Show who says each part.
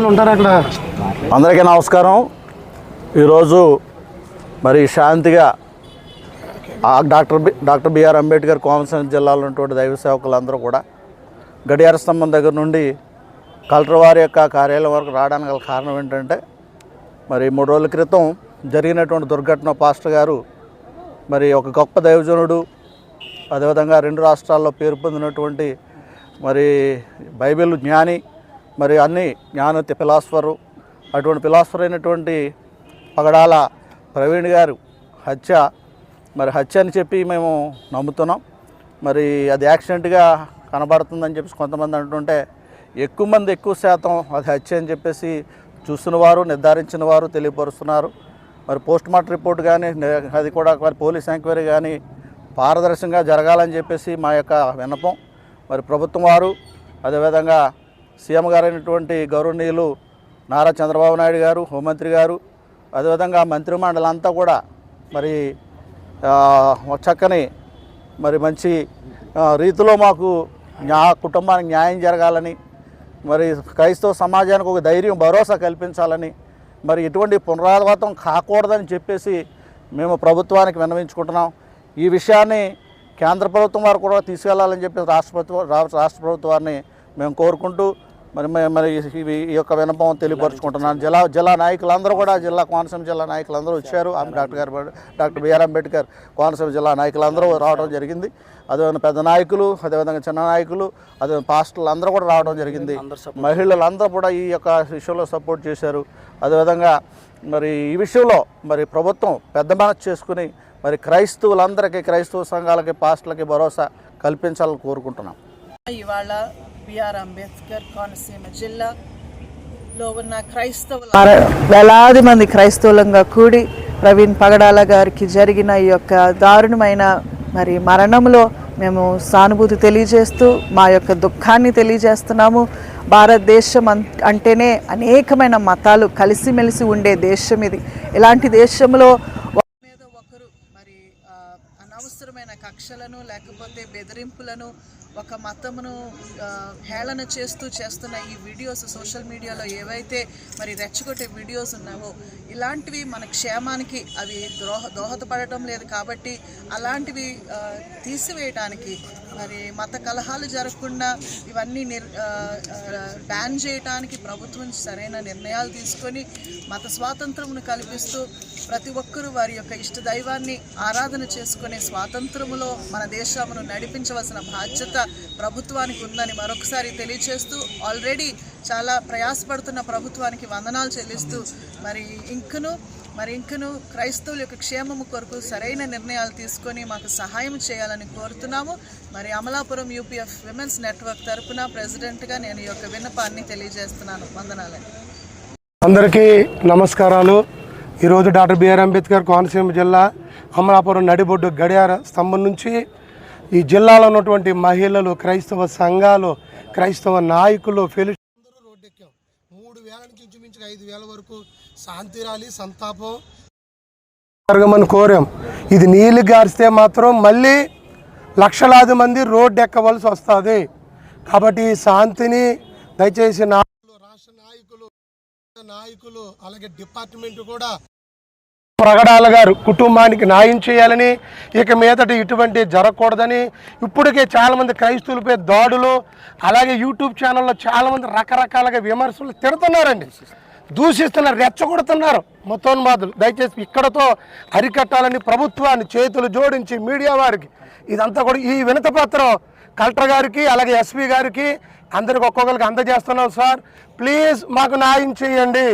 Speaker 1: అందరికీ నమస్కారం. ఈరోజు మరి శాంతిగా డాక్టర్ బిఆర్ అంబేద్కర్ కోనసీమ జిల్లాలో ఉన్నటువంటి దైవ సేవకులందరూ కూడా గడియార స్తంభం దగ్గర నుండి కలెక్టర్ వారి యొక్క కార్యాలయం వరకు రావడానికి గల కారణం ఏంటంటే, మరి 3 రోజుల క్రితం జరిగినటువంటి దుర్ఘటన పాస్టర్ గారు మరి ఒక గొప్ప దైవజనుడు, అదేవిధంగా 2 రాష్ట్రాల్లో పేరు పొందినటువంటి మరి బైబిల్ జ్ఞాని, మరి అన్ని జ్ఞానోత్య ఫిలాసఫరు, అటువంటి ఫిలాసఫర్ అయినటువంటి పగడాల ప్రవీణ్ గారు హత్య అని చెప్పి మేము నమ్ముతున్నాం. మరి అది యాక్సిడెంట్గా కనబడుతుందని చెప్పేసి కొంతమంది అంటుంటే, ఎక్కువ శాతం అది హత్య అని చెప్పేసి చూస్తున్న వారు, నిర్ధారించిన వారు తెలియపరుస్తున్నారు. మరి పోస్ట్మార్టం రిపోర్ట్ కానీ అది కూడా మరి పోలీస్ ఎంక్వైరీ కానీ పారదర్శకంగా జరగాలని చెప్పేసి మా యొక్క విన్నపం. మరి ప్రభుత్వం వారు, అదేవిధంగా సీఎం గారైనటువంటి గౌరవనీయులు నారా చంద్రబాబు నాయుడు గారు, హోంమంత్రి గారు, అదేవిధంగా మంత్రిమండలి అంతా కూడా మరి చక్కని మరి మంచి రీతిలో మాకు కుటుంబానికి న్యాయం జరగాలని, మరి క్రైస్తవ సమాజానికి ఒక ధైర్యం, భరోసా కల్పించాలని, మరి ఎటువంటి పునరావృతం కాకూడదని చెప్పేసి మేము ప్రభుత్వానికి విన్నవించుకుంటున్నాం. ఈ విషయాన్ని కేంద్ర ప్రభుత్వం వారు కూడా తీసుకెళ్లాలని చెప్పి రాష్ట్ర ప్రభుత్వాన్ని మేము కోరుకుంటూ మరి ఈ యొక్క విన్నపం తెలియపరుచుకుంటున్నాను. జిల్లా నాయకులందరూ కూడా, కోనసీమ జిల్లా నాయకులందరూ వచ్చారు. డాక్టర్ బిఆర్ అంబేద్కర్ కోనసీమ జిల్లా నాయకులందరూ రావడం జరిగింది. అదేవిధంగా పెద్ద నాయకులు, అదేవిధంగా చిన్న నాయకులు, అదే పాస్టర్లు అందరూ కూడా రావడం జరిగింది. మహిళలందరూ కూడా ఈ యొక్క విషయంలో సపోర్ట్ చేశారు. అదేవిధంగా మరి ఈ విషయంలో మరి ప్రభుత్వం పెద్ద మనసు చేసుకుని మరి క్రైస్తవులందరికీ, క్రైస్తవ సంఘాలకి, పాస్టర్లకి భరోసా కల్పించాలని కోరుకుంటున్నాం.
Speaker 2: ఇవాళ బిఆర్ అంబేద్కర్ కోనసీమ జిల్లాలో ఉన్న క్రైస్తవులు వేలాది మంది క్రైస్తవులంగా కూడి ప్రవీణ్ పగడాల గారికి జరిగిన ఈ యొక్క దారుణమైన మరి మరణంలో మేము సానుభూతి తెలియజేస్తూ మా యొక్క దుఃఖాన్ని తెలియజేస్తున్నాము. భారతదేశం అంటేనే అనేకమైన మతాలు కలిసిమెలిసి ఉండే దేశం ఇది. ఇలాంటి దేశంలో మీద ఒకరు మరి అనవసరమైన కక్షలను లేకపోతే బెదిరింపులను, ఒక మతమును హేళన చేస్తున్న ఈ వీడియోస్ సోషల్ మీడియాలో ఏవైతే మరి రెచ్చగొట్టే వీడియోస్ ఉన్నావో, ఇలాంటివి మన క్షేమానికి అవి దోహదపడటం లేదు. కాబట్టి అలాంటివి తీసివేయడానికి, మరి మత కలహాలు జరగకుండా ఇవన్నీ బ్యాన్ చేయడానికి ప్రభుత్వం సరైన నిర్ణయాలు తీసుకొని మత స్వాతంత్రమును కల్పిస్తూ ప్రతి ఒక్కరూ వారి యొక్క ఇష్ట దైవాన్ని ఆరాధన చేసుకునే స్వాతంత్రములో మన దేశమును నడిపించవలసిన బాధ్యత ప్రభుత్వానికి ఉందని మరొకసారి తెలియజేస్తూ, ఆల్రెడీ చాలా ప్రయాసపడుతున్న ప్రభుత్వానికి వందనాలు చెల్లిస్తూ మరి ఇంకను క్రైస్తవుల యొక్క క్షేమము కొరకు సరైన నిర్ణయాలు తీసుకొని మాకు సహాయం చేయాలని కోరుతున్నాము. మరి అమలాపురం యూపీఎఫ్ విమెన్స్ నెట్వర్క్ తరఫున ప్రెసిడెంట్గా నేను ఈ యొక్క విన్నపాన్ని తెలియజేస్తున్నాను. వందనాలండి.
Speaker 3: అందరికీ నమస్కారాలు. ఈరోజు డాక్టర్ బిఆర్ అంబేద్కర్ కోనసీమ జిల్లా అమలాపురం నడిబొడ్డు గడియార స్తంభం నుంచి ఈ జిల్లాలో ఉన్నటువంటి మహిళలు, క్రైస్తవ సంఘాలు, క్రైస్తవ నాయకులు అందరూ రోడ్డెక్కాం. 3,000 నుంచి ఇంచుమించుగా 5,000 వరకు శాంతి ర్యాలీ, సంతాపం జరగమని కోరాం. ఇది నీళ్ళు గారిస్తే మాత్రం మళ్ళీ లక్షలాది మంది రోడ్డు ఎక్కవలసి వస్తుంది. కాబట్టి ఈ శాంతిని దయచేసి రాష్ట్ర నాయకులు అలాగే డిపార్ట్మెంట్ కూడా ప్రగడాల గారు కుటుంబానికి న్యాయం చేయాలని, ఇక మీదట ఇటువంటి జరగకూడదని, ఇప్పటికే చాలామంది క్రైస్తవులపై దాడులు, అలాగే యూట్యూబ్ ఛానల్లో చాలామంది రకరకాలుగా విమర్శలు తిడుతున్నారండి, దూషిస్తున్నారు, రెచ్చగొడుతున్నారు మతోన్మాదులు. దయచేసి ఇక్కడతో అరికట్టాలని ప్రభుత్వాన్ని చేతులు జోడించి మీడియా వారికి ఇదంతా కూడా ఈ వినతిపత్రం కలెక్టర్ గారికి అలాగే ఎస్పీ గారికి అందరికి ఒక్కొక్కరికి అందజేస్తున్నాం. సార్ ప్లీజ్ మాకు న్యాయం చేయండి.